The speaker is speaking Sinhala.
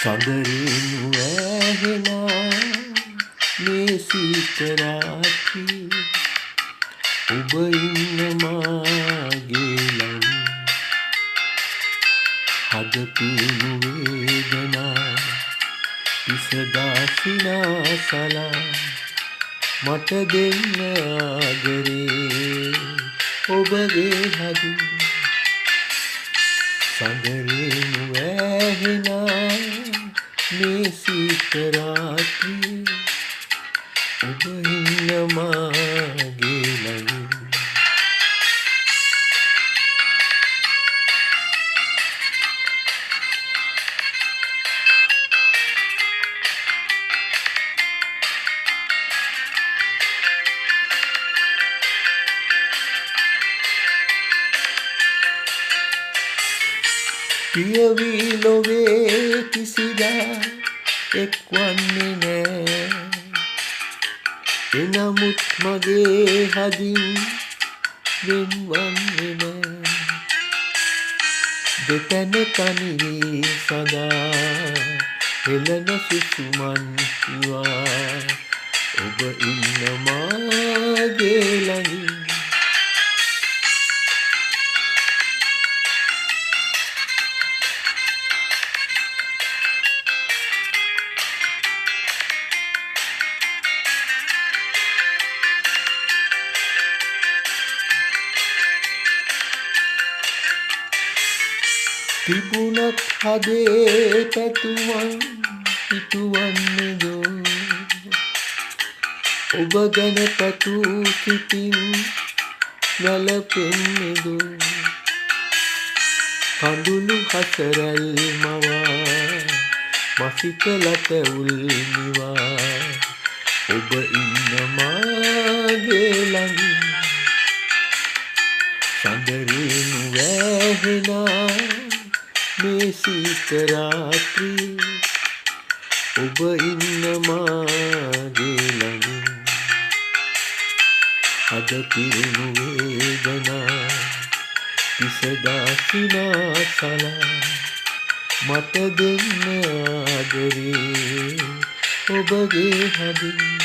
සඳරිනු ඇහෙනා මේ සීත රාත්‍රී ඔබ ඉන්න මාගේ ළඟ හද පිරුණු වේදනා විසදා සිනාසලා මට දෙන්න ආදරේ ඔබගේ හදින් සඳරිනු ඇහෙනා මේ සීත රාත්‍රී ඔබ ඉන්න මාගේ ළඟ පියවි ලොවේ කිසිදා එක්වන්නේ නෑ එනමුත් මගේ හදින් වෙන්වන්නේ නෑ දෙතැන තනි වී සදා හෙළන සුසුමන් කිවා ඔබ ඉන්න මාගේ ළඟින් තිබුණත් හදේ පැතුමන් හිතුවන්නේදෝ ඔබ ගැන පැtuu සිතින් වැළපෙන්නේදෝ කඳුළු හසරැල් මවා මසිත ලතැවුල් නිවා ඔබ ඉන්න මාගේ ළඟින් සඳරිනු වැහෙනා මේ සීත රාත්‍රී ඔබ ඉන්න මාගේ ළඟින් හද පිරුණු වේදනා විසදා සිනාසලා මට දෙන්න ආදරේ ඔබගේ හදින්